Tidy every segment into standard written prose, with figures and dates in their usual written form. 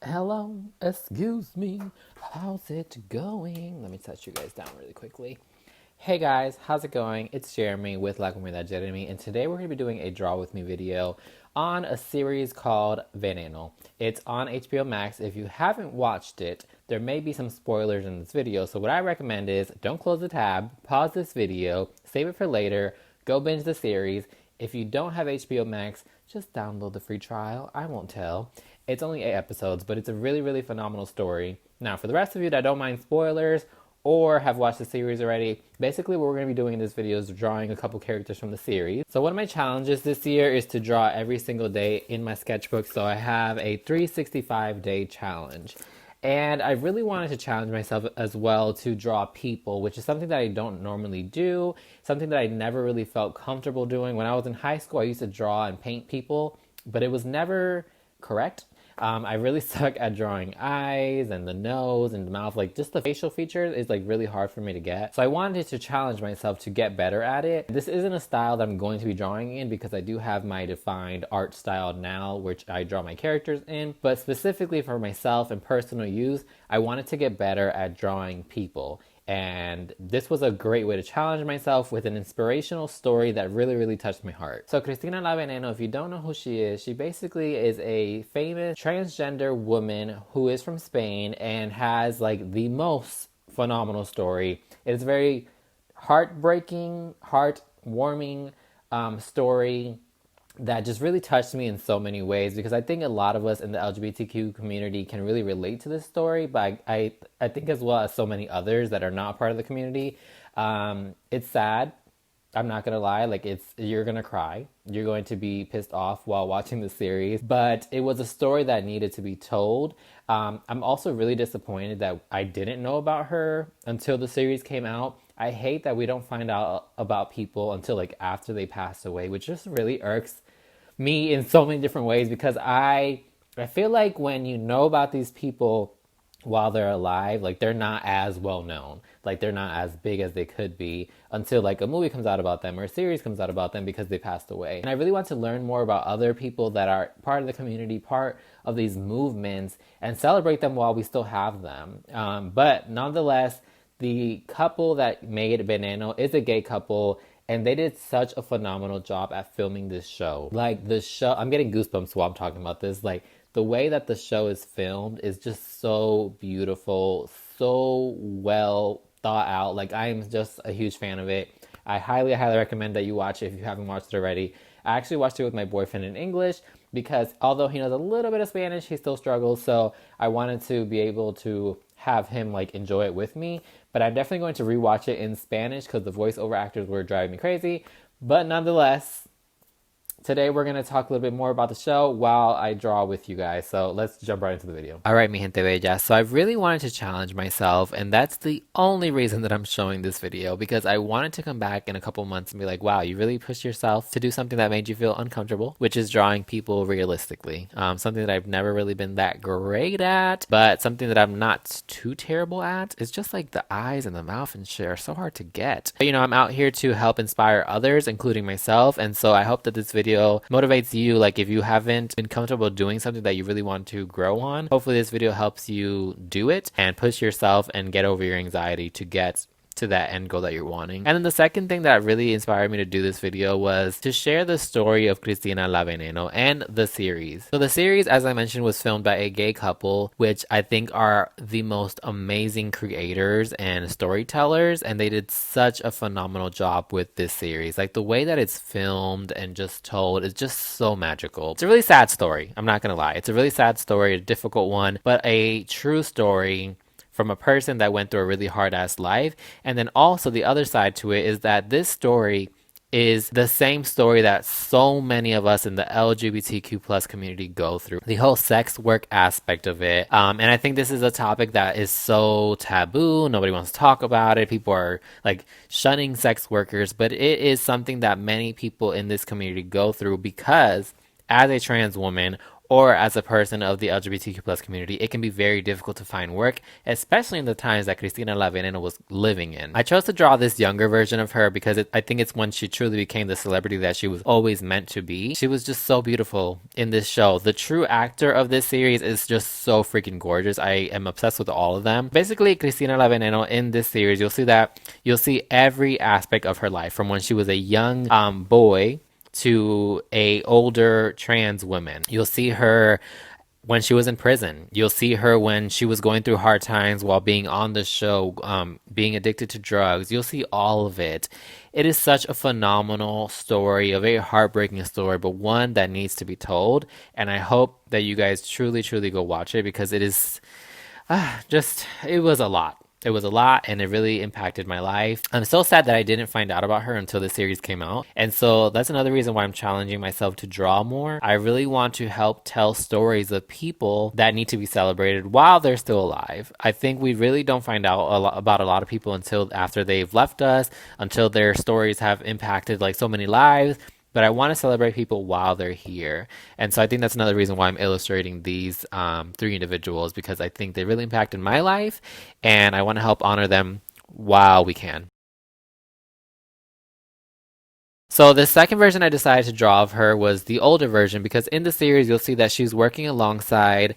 Hello, excuse me, how's it going? Let me touch you guys down really quickly. Hey guys, how's it going? It's Jeremy with La Comida Jeremy, and today we're going to be doing a Draw With Me video on a series called Veneno. It's on HBO Max. If you haven't watched it, there may be some spoilers in this video, so what I recommend is don't close the tab, pause this video, save it for later, go binge the series. If you don't have HBO Max, just download the free trial. I won't tell. It's only 8 episodes, but it's a really, really phenomenal story. Now, for the rest of you that don't mind spoilers or have watched the series already, basically what we're going to be doing in this video is drawing a couple characters from the series. So one of my challenges this year is to draw every single day in my sketchbook. So I have a 365-day challenge. And I really wanted to challenge myself as well to draw people, which is something that I don't normally do, something that I never really felt comfortable doing. When I was in high school, I used to draw and paint people, but it was never correct. I really suck at drawing eyes and the nose and the mouth. Like, just the facial features is like really hard for me to get. So I wanted to challenge myself to get better at it. This isn't a style that I'm going to be drawing in because I do have my defined art style now, which I draw my characters in. But specifically for myself and personal use, I wanted to get better at drawing people. And this was a great way to challenge myself with an inspirational story that really, really touched my heart. So Cristina la Veneno, if you don't know who she basically is a famous transgender woman who is from Spain and has like the most phenomenal story. It is a very heartbreaking, heartwarming story that just really touched me in so many ways, because I think a lot of us in the LGBTQ community can really relate to this story, but I think as well as so many others that are not part of the community. It's sad. I'm not gonna lie, like you're gonna cry. You're going to be pissed off while watching the series, but it was a story that needed to be told. I'm also really disappointed that I didn't know about her until the series came out. I hate that we don't find out about people until like after they pass away, which just really irks me in so many different ways, because I feel like when you know about these people while they're alive, like they're not as well known, like they're not as big as they could be until like a movie comes out about them or a series comes out about them because they passed away. And I really want to learn more about other people that are part of the community, part of these movements, and celebrate them while we still have them. But nonetheless, the couple that made Veneno is a gay couple, and they did such a phenomenal job at filming this show. Like, the show, I'm getting goosebumps while I'm talking about this. Like, the way that the show is filmed is just so beautiful, so well thought out. Like, I'm just a huge fan of it. I highly, highly recommend that you watch it if you haven't watched it already. I actually watched it with my boyfriend in English because although he knows a little bit of Spanish, he still struggles. So I wanted to be able to have him like enjoy it with me. But I'm definitely going to rewatch it in Spanish because the voiceover actors were driving me crazy. But nonetheless, today we're going to talk a little bit more about the show while I draw with you guys. So let's jump right into the video. All right, mi gente bella. So I really wanted to challenge myself, and that's the only reason that I'm showing this video, because I wanted to come back in a couple months and be like, wow, you really pushed yourself to do something that made you feel uncomfortable, which is drawing people realistically. Something that I've never really been that great at, but something that I'm not too terrible at. It's just like the eyes and the mouth and shit are so hard to get. But, you know, I'm out here to help inspire others, including myself, and so I hope that this video motivates you. Like, if you haven't been comfortable doing something that you really want to grow on, hopefully this video helps you do it and push yourself and get over your anxiety to get to that end goal that you're wanting. And then the second thing that really inspired me to do this video was to share the story of Cristina la Veneno and the series. So the series, as I mentioned, was filmed by a gay couple, which I think are the most amazing creators and storytellers, and they did such a phenomenal job with this series. Like, the way that it's filmed and just told is just so magical. It's a really sad story, I'm not gonna lie. It's a really sad story, a difficult one, but a true story from a person that went through a really hard-ass life. And then also the other side to it is that this story is the same story that so many of us in the LGBTQ plus community go through. The whole sex work aspect of it. And I think this is a topic that is so taboo. Nobody wants to talk about it. People are like shunning sex workers, but it is something that many people in this community go through because as a trans woman or as a person of the LGBTQ plus community, it can be very difficult to find work, especially in the times that Cristina la Veneno was living in. I chose to draw this younger version of her because I think it's when she truly became the celebrity that she was always meant to be. She was just so beautiful in this show. The true actor of this series is just so freaking gorgeous. I am obsessed with all of them. Basically, Cristina la Veneno in this series, you'll see every aspect of her life from when she was a young boy to a older trans woman. You'll see her when she was in prison. You'll see her when she was going through hard times while being on the show, being addicted to drugs. You'll see all of it. It is such a phenomenal story, a very heartbreaking story, but one that needs to be told. And I hope that you guys truly, truly go watch it because it is it was a lot. It was a lot and it really impacted my life. I'm so sad that I didn't find out about her until the series came out. And so that's another reason why I'm challenging myself to draw more. I really want to help tell stories of people that need to be celebrated while they're still alive. I think we really don't find out about a lot of people until after they've left us, until their stories have impacted like so many lives. But I want to celebrate people while they're here. And so I think that's another reason why I'm illustrating these three individuals because I think they really impacted my life and I want to help honor them while we can. So the second version I decided to draw of her was the older version because in the series you'll see that she's working alongside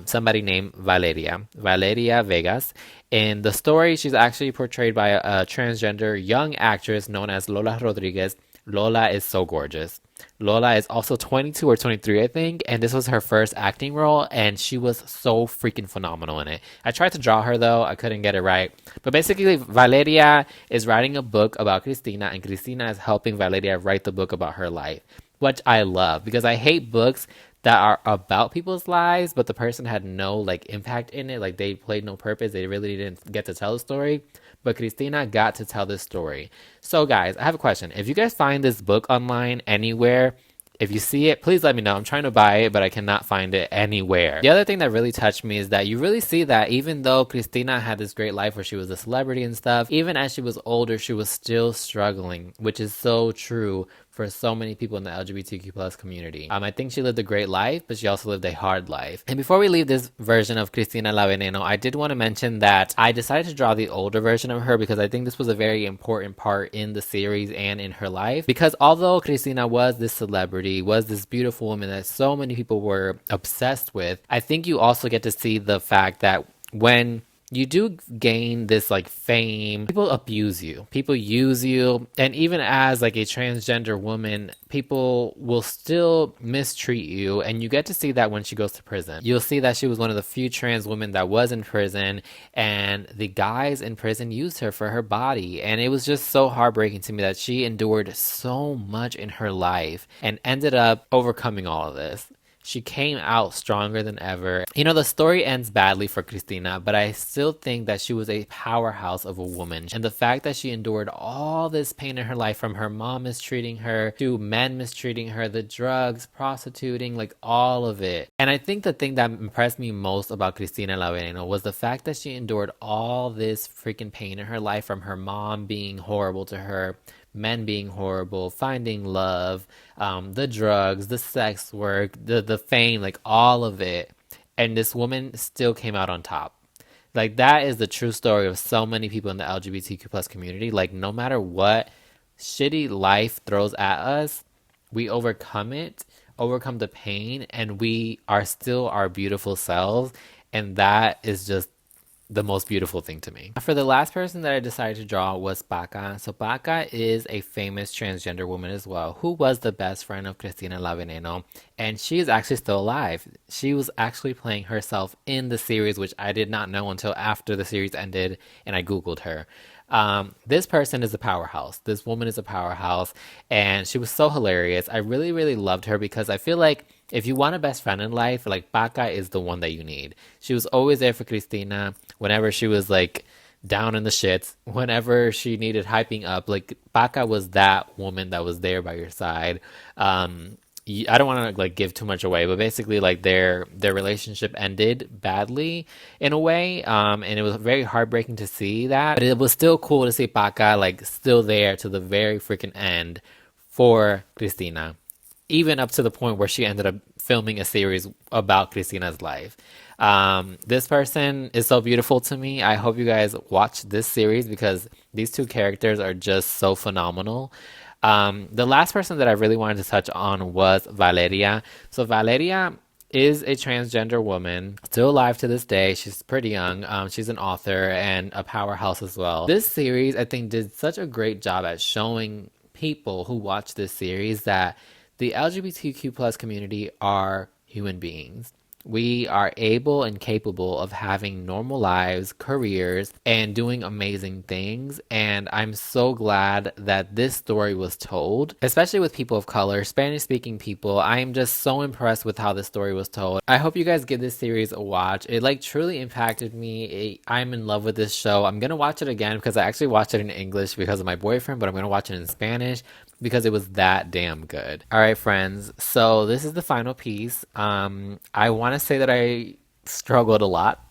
somebody named Valeria Vegas. In the story, she's actually portrayed by a transgender young actress known as Lola Rodriguez. Lola is so gorgeous. Lola is also 22 or 23, I think, and this was her first acting role, and she was so freaking phenomenal in it. I tried to draw her, though. I couldn't get it right. But basically, Valeria is writing a book about Cristina, and Cristina is helping Valeria write the book about her life, which I love, because I hate books that are about people's lives, but the person had no, like, impact in it. Like, they played no purpose. They really didn't get to tell the story. But Cristina got to tell this story. So, guys, I have a question. If you guys find this book online anywhere, if you see it, please let me know. I'm trying to buy it, but I cannot find it anywhere. The other thing that really touched me is that you really see that even though Cristina had this great life where she was a celebrity and stuff, even as she was older, she was still struggling, which is so true for so many people in the LGBTQ plus community. I think she lived a great life, but she also lived a hard life. And before we leave this version of Cristina la Veneno, I did want to mention that I decided to draw the older version of her because I think this was a very important part in the series and in her life. Because although Cristina was this celebrity, was this beautiful woman that so many people were obsessed with, I think you also get to see the fact that when you do gain this like fame, people abuse you, people use you, and even as like a transgender woman, people will still mistreat you. And you get to see that when she goes to prison. You'll see that she was one of the few trans women that was in prison, and the guys in prison used her for her body. And it was just so heartbreaking to me that she endured so much in her life and ended up overcoming all of this. She came out stronger than ever. You know, the story ends badly for Cristina, but I still think that she was a powerhouse of a woman. And the fact that she endured all this pain in her life, from her mom mistreating her to men mistreating her, the drugs, prostituting, like all of it. And I think the thing that impressed me most about Cristina la Veneno was the fact that she endured all this freaking pain in her life, from her mom being horrible to her, men being horrible, finding love, the drugs, the sex work, the fame, like all of it. And this woman still came out on top. Like, that is the true story of so many people in the LGBTQ plus community. Like, no matter what shitty life throws at us, we overcome it, overcome the pain, and we are still our beautiful selves. And that is just the most beautiful thing to me. For the last person that I decided to draw was Paca. So Paca is a famous transgender woman as well, who was the best friend of Cristina la Veneno, and she is actually still alive. She was actually playing herself in the series, which I did not know until after the series ended and I Googled her. This person is a powerhouse. This woman is a powerhouse, and she was so hilarious. I really, really loved her because I feel like if you want a best friend in life, like, Paca is the one that you need. She was always there for Cristina whenever she was like down in the shits, whenever she needed hyping up. Like, Paca was that woman that was there by your side. I don't want to like give too much away, but basically, like, their relationship ended badly in a way, and it was very heartbreaking to see that. But it was still cool to see Paca like still there to the very freaking end for Cristina. even up to the point where she ended up filming a series about Cristina's life. This person is so beautiful to me. I hope you guys watch this series because these two characters are just so phenomenal. The last person that I really wanted to touch on was Valeria. So Valeria is a transgender woman, still alive to this day. She's pretty young. She's an author and a powerhouse as well. This series, I think, did such a great job at showing people who watch this series that the LGBTQ plus community are human beings. We are able and capable of having normal lives, careers, and doing amazing things. And I'm so glad that this story was told, especially with people of color, Spanish speaking people. I am just so impressed with how this story was told. I hope you guys give this series a watch. It like truly impacted me. I'm in love with this show. I'm going to watch it again because I actually watched it in English because of my boyfriend, but I'm going to watch it in Spanish because it was that damn good. All right, friends. So this is the final piece. I want to say that I struggled a lot.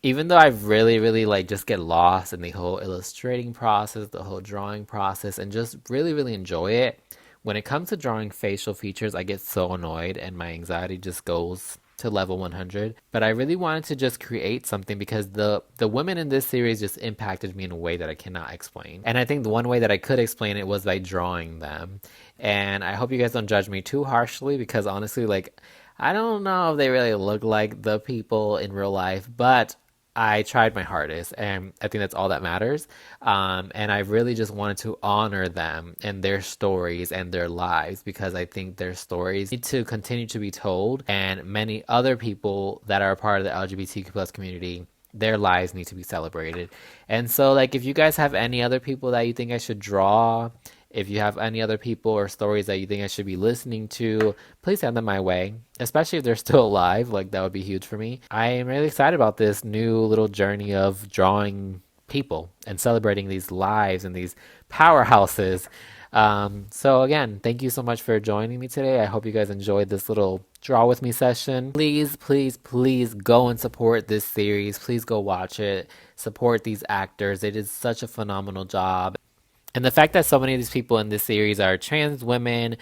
Even though I really, really like just get lost in the whole illustrating process, the whole drawing process, and just really, really enjoy it. When it comes to drawing facial features, I get so annoyed and my anxiety just goes to level 100. But I really wanted to just create something because the women in this series just impacted me in a way that I cannot explain. And I think the one way that I could explain it was by drawing them. And I hope you guys don't judge me too harshly because honestly, like, I don't know if they really look like the people in real life, but I tried my hardest, and I think that's all that matters. And I really just wanted to honor them and their stories and their lives because I think their stories need to continue to be told, and many other people that are a part of the LGBTQ plus community, their lives need to be celebrated. And so, like, if you guys have any other people that you think I should draw, if you have any other people or stories that you think I should be listening to, please send them my way, especially if they're still alive. Like, that would be huge for me. I am really excited about this new little journey of drawing people and celebrating these lives and these powerhouses. So, again, thank you so much for joining me today. I hope you guys enjoyed this little draw with me session. Please, please, please go and support this series. Please go watch it. Support these actors. They did such a phenomenal job. And the fact that so many of these people in this series are trans women,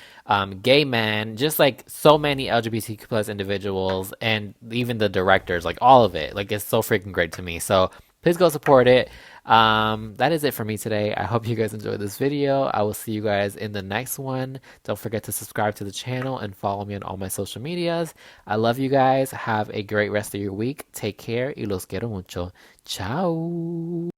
gay men, just like so many LGBTQ plus individuals, and even the directors, like all of it, like it's so freaking great to me. So please go support it. That is it for me today. I hope you guys enjoyed this video. I will see you guys in the next one. Don't forget to subscribe to the channel and follow me on all my social medias. I love you guys. Have a great rest of your week. Take care y los quiero mucho. Ciao.